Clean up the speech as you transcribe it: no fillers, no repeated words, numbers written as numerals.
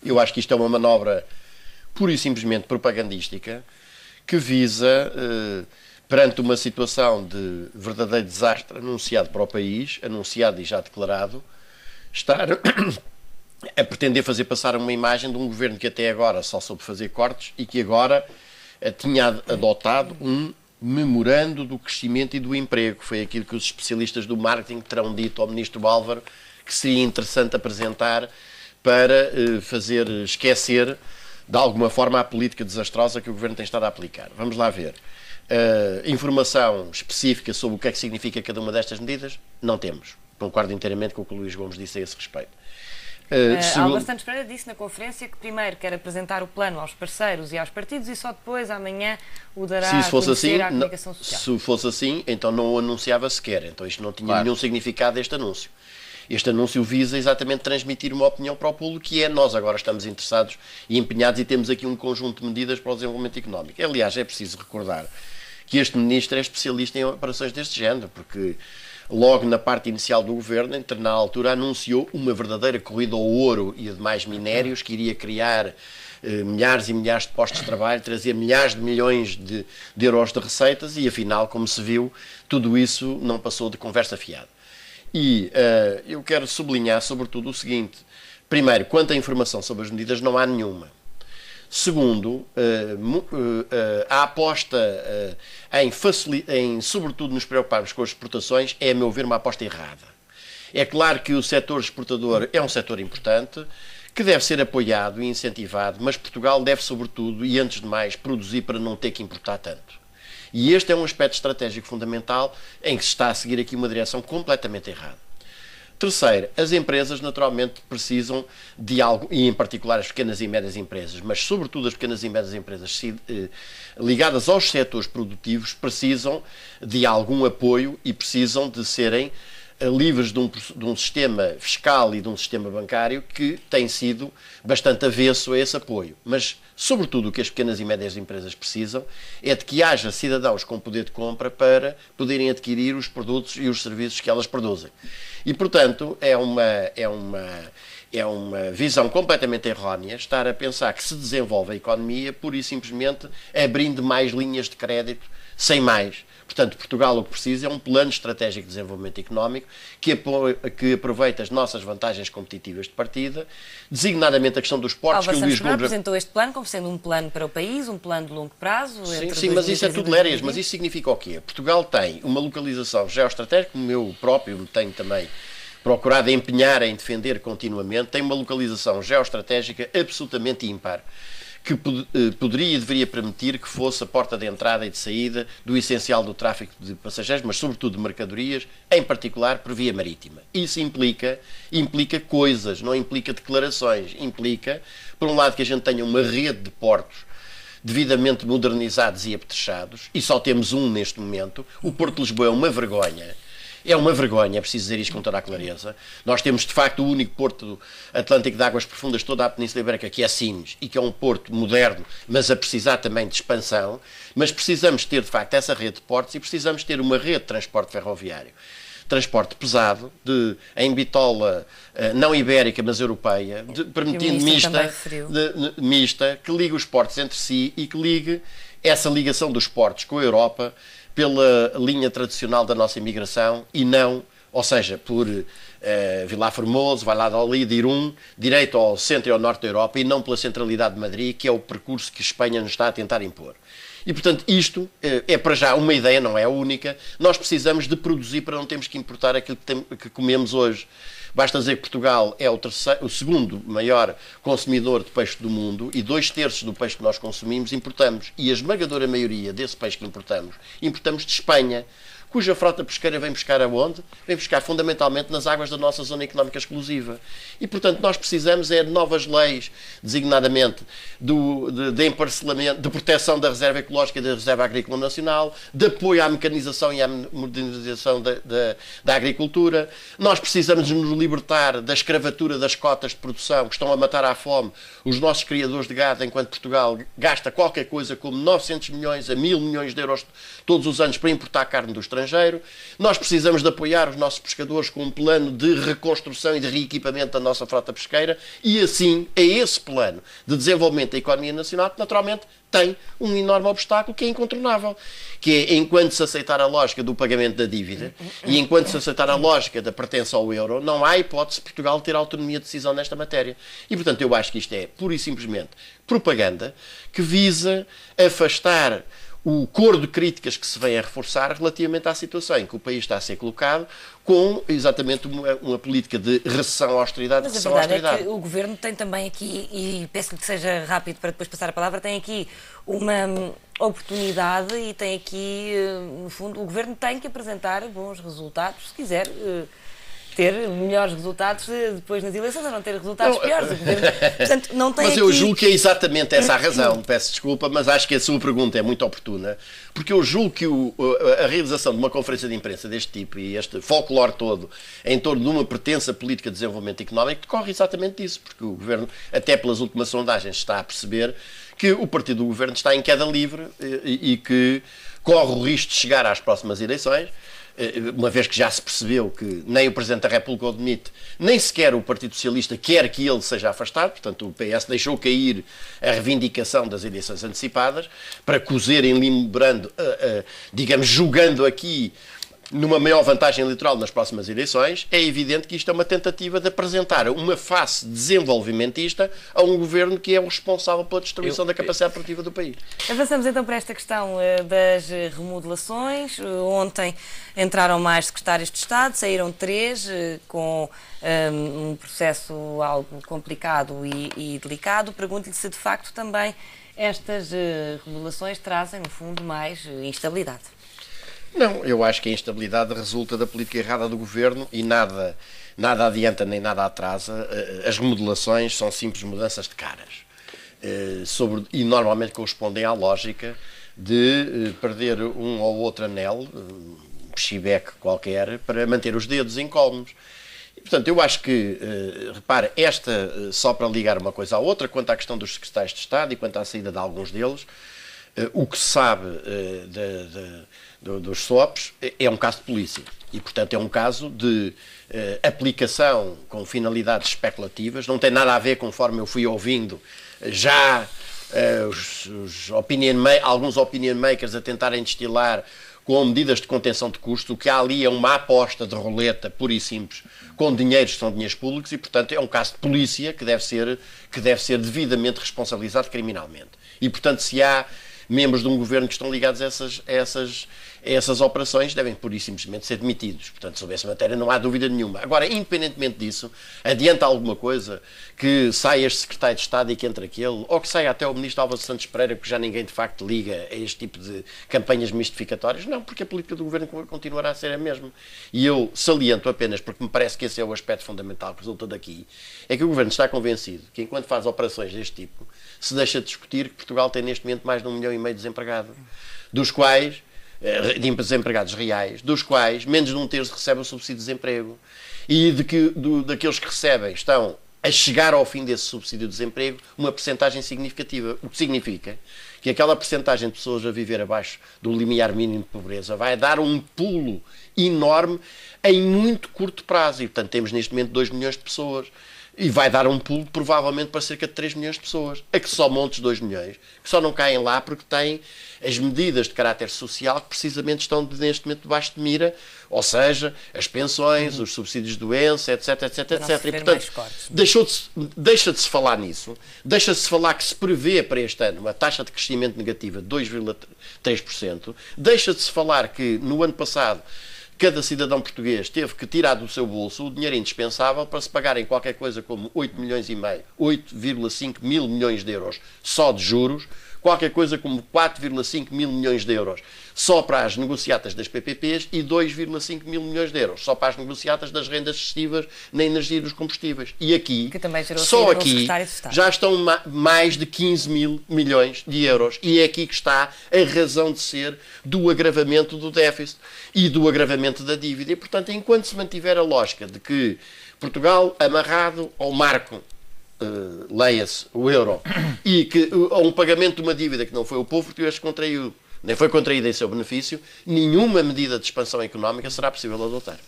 Eu acho que isto é uma manobra pura e simplesmente propagandística que visa, perante uma situação de verdadeiro desastre anunciado para o país, anunciado e já declarado, estar a pretender fazer passar uma imagem de um governo que até agora só soube fazer cortes e que agora tinha adotado um memorando do crescimento e do emprego. Foi aquilo que os especialistas do marketing terão dito ao ministro Álvaro que seria interessante apresentar para fazer esquecer de alguma forma a política desastrosa que o governo tem estado a aplicar. Vamos lá ver. Informação específica sobre o que é que significa cada uma destas medidas? Não temos. Concordo inteiramente com o que o Luís Gomes disse a esse respeito. Álvaro Santos Pereira disse na conferência que primeiro quer apresentar o plano aos parceiros e aos partidos e só depois, amanhã, o dará a conhecer à comunicação social. Se fosse assim, então não o anunciava sequer. Então isto não tinha nenhum significado, este anúncio. Este anúncio visa exatamente transmitir uma opinião para o público, que é nós agora estamos interessados e empenhados e temos aqui um conjunto de medidas para o desenvolvimento económico. Aliás, é preciso recordar que este ministro é especialista em operações deste género, porque logo na parte inicial do governo, na altura, anunciou uma verdadeira corrida ao ouro e a demais minérios, que iria criar milhares e milhares de postos de trabalho, trazer milhares de milhões de euros de receitas e, afinal, como se viu, tudo isso não passou de conversa fiada. E eu quero sublinhar, sobretudo, o seguinte. Primeiro, quanto à informação sobre as medidas, não há nenhuma. Segundo, a aposta em, sobretudo, nos preocuparmos com as exportações é, a meu ver, uma aposta errada. É claro que o setor exportador é um setor importante, que deve ser apoiado e incentivado, mas Portugal deve, sobretudo, e antes de mais, produzir para não ter que importar tanto. E este é um aspecto estratégico fundamental em que se está a seguir aqui uma direção completamente errada. Terceiro, as empresas naturalmente precisam de algo, e em particular as pequenas e médias empresas, mas sobretudo as pequenas e médias empresas ligadas aos setores produtivos, precisam de algum apoio e precisam de serem livres de um sistema fiscal e de um sistema bancário que tem sido bastante avesso a esse apoio. Mas, sobretudo, o que as pequenas e médias empresas precisam é de que haja cidadãos com poder de compra para poderem adquirir os produtos e os serviços que elas produzem. E, portanto, é uma visão completamente errónea estar a pensar que se desenvolve a economia pura e simplesmente abrindo mais linhas de crédito sem mais. Portanto, Portugal o que precisa é um plano estratégico de desenvolvimento económico que aproveita as nossas vantagens competitivas de partida, designadamente a questão dos portos. Álvaro Santos Pereira apresentou este plano como sendo um plano para o país, um plano de longo prazo. Sim, mas isso é tudo lérias. Mas isso significa o quê? Portugal tem uma localização geoestratégica, como eu próprio me tenho também procurado empenhar em defender continuamente, tem uma localização geoestratégica absolutamente ímpar, que poderia e deveria permitir que fosse a porta de entrada e de saída do essencial do tráfico de passageiros, mas sobretudo de mercadorias, em particular por via marítima. Isso implica coisas, não implica declarações. Implica, por um lado, que a gente tenha uma rede de portos devidamente modernizados e apetrechados, e só temos um neste momento. O Porto de Lisboa é uma vergonha. É uma vergonha, é preciso dizer isto com toda a clareza. Nós temos, de facto, o único porto atlântico de águas profundas de toda a Península Ibérica, que é Sines, e que é um porto moderno, mas a precisar também de expansão. Mas precisamos ter, de facto, essa rede de portos e precisamos ter uma rede de transporte ferroviário. Transporte pesado, em bitola não ibérica, mas europeia, permitindo mista, que ligue os portos entre si e que ligue essa ligação dos portos com a Europa pela linha tradicional da nossa imigração e não, ou seja, por Vilar Formoso, Valladolid, Irún, direito ao centro e ao norte da Europa e não pela centralidade de Madrid, que é o percurso que a Espanha nos está a tentar impor. E, portanto, isto é para já uma ideia, não é a única. Nós precisamos de produzir para não termos que importar aquilo que comemos hoje. Basta dizer que Portugal é o segundo maior consumidor de peixe do mundo e 2/3 do peixe que nós consumimos importamos. E a esmagadora maioria desse peixe que importamos de Espanha, cuja frota pesqueira vem pescar aonde? Vem pescar fundamentalmente nas águas da nossa zona económica exclusiva. E, portanto, nós precisamos de novas leis, designadamente de emparcelamento, de proteção da reserva ecológica e da reserva agrícola nacional, de apoio à mecanização e à modernização da agricultura. Nós precisamos nos libertar da escravatura das cotas de produção que estão a matar à fome os nossos criadores de gado, enquanto Portugal gasta qualquer coisa como 900 milhões a 1.000 milhões de euros todos os anos para importar carne do estrangeiro. estrangeiro, nós precisamos de apoiar os nossos pescadores com um plano de reconstrução e de reequipamento da nossa frota pesqueira, e assim é esse plano de desenvolvimento da economia nacional que naturalmente tem um enorme obstáculo que é incontornável, que é enquanto se aceitar a lógica do pagamento da dívida e enquanto se aceitar a lógica da pertença ao euro, não há hipótese de Portugal ter autonomia de decisão nesta matéria. E, portanto, eu acho que isto é, pura e simplesmente, propaganda que visa afastar o coro de críticas que se vem a reforçar relativamente à situação em que o país está a ser colocado com exatamente uma política de recessão, austeridade, recessão, austeridade. Mas a verdade é que o Governo tem também aqui, e peço-lhe que seja rápido para depois passar a palavra, tem aqui uma oportunidade e tem aqui, no fundo, o Governo tem que apresentar bons resultados, se quiser ter melhores resultados depois nas eleições, ou não ter resultados piores. O Governo, portanto, não tem mas eu julgo que é exatamente essa a razão, peço desculpa, mas acho que a sua pergunta é muito oportuna, porque eu julgo que a realização de uma conferência de imprensa deste tipo e este folclore todo em torno de uma pretensa política de desenvolvimento económico decorre exatamente disso, porque o Governo, até pelas últimas sondagens, está a perceber que o partido do Governo está em queda livre e que corre o risco de chegar às próximas eleições, uma vez que já se percebeu que nem o Presidente da República o admite, nem sequer o Partido Socialista quer que ele seja afastado, portanto o PS deixou cair a reivindicação das eleições antecipadas, para cozer em limo brando, digamos, julgando aqui numa maior vantagem eleitoral nas próximas eleições. É evidente que isto é uma tentativa de apresentar uma face desenvolvimentista a um governo que é o responsável pela destruição da capacidade produtiva do país. Avançamos então para esta questão das remodelações. Ontem entraram mais secretários de Estado, saíram 3, com um processo algo complicado e delicado. Pergunto-lhe se de facto também estas remodelações trazem, no fundo, mais instabilidade. Não, eu acho que a instabilidade resulta da política errada do Governo e nada adianta nem nada atrasa. As remodelações são simples mudanças de caras e normalmente correspondem à lógica de perder um ou outro anel, um chibeque qualquer, para manter os dedos incólumes. E, portanto, eu acho que, repare, só para ligar uma coisa à outra, quanto à questão dos secretários de Estado e quanto à saída de alguns deles, o que se sabe dos SOPs é um caso de polícia e, portanto, é um caso de aplicação com finalidades especulativas, não tem nada a ver, conforme eu fui ouvindo, já alguns opinion makers a tentarem destilar com medidas de contenção de custo. O que há ali é uma aposta de roleta pura e simples com dinheiros que são dinheiros públicos e, portanto, é um caso de polícia que deve ser devidamente responsabilizado criminalmente. E, portanto, se há membros de um governo que estão ligados a essas operações, devem pura e simplesmente ser demitidos. Portanto, sobre essa matéria não há dúvida nenhuma. Agora, independentemente disso, adianta alguma coisa que saia este secretário de Estado e que entre aquele, ou que saia até o ministro Álvaro Santos Pereira, porque já ninguém de facto liga a este tipo de campanhas mistificatórias? Não, porque a política do governo continuará a ser a mesma. E eu saliento apenas, porque me parece que esse é o aspecto fundamental que resulta daqui, é que o governo está convencido que enquanto faz operações deste tipo, se deixa de discutir que Portugal tem neste momento mais de 1,5 milhão de desempregados, dos quais de desempregados reais, dos quais menos de 1/3 recebe o subsídio de desemprego e daqueles que recebem estão a chegar ao fim desse subsídio de desemprego uma percentagem significativa, o que significa que aquela percentagem de pessoas a viver abaixo do limiar mínimo de pobreza vai dar um pulo enorme em muito curto prazo e, portanto, temos neste momento 2 milhões de pessoas. E vai dar um pulo, provavelmente, para cerca de 3 milhões de pessoas. A que só montes 2 milhões, que só não caem lá porque têm as medidas de caráter social que precisamente estão neste momento debaixo de mira, ou seja, as pensões, os subsídios de doença, etc, etc, etc. E, portanto, deixa de se falar nisso, deixa de se falar que se prevê para este ano uma taxa de crescimento negativa de 2,3%, deixa de se falar que no ano passado cada cidadão português teve que tirar do seu bolso o dinheiro indispensável para se pagarem qualquer coisa como 8,5 mil milhões de euros só de juros, qualquer coisa como 4,5 mil milhões de euros só para as negociatas das PPPs e 2,5 mil milhões de euros só para as negociatas das rendas excessivas na energia e dos combustíveis. E aqui, só aqui, já estão mais de 15 mil milhões de euros. E é aqui que está a razão de ser do agravamento do déficit e do agravamento da dívida. E, portanto, enquanto se mantiver a lógica de que Portugal amarrado ao marco, leia-se o euro, e que a um pagamento de uma dívida que não foi o povo português que contraiu nem foi contraída em seu benefício, nenhuma medida de expansão económica será possível adotar.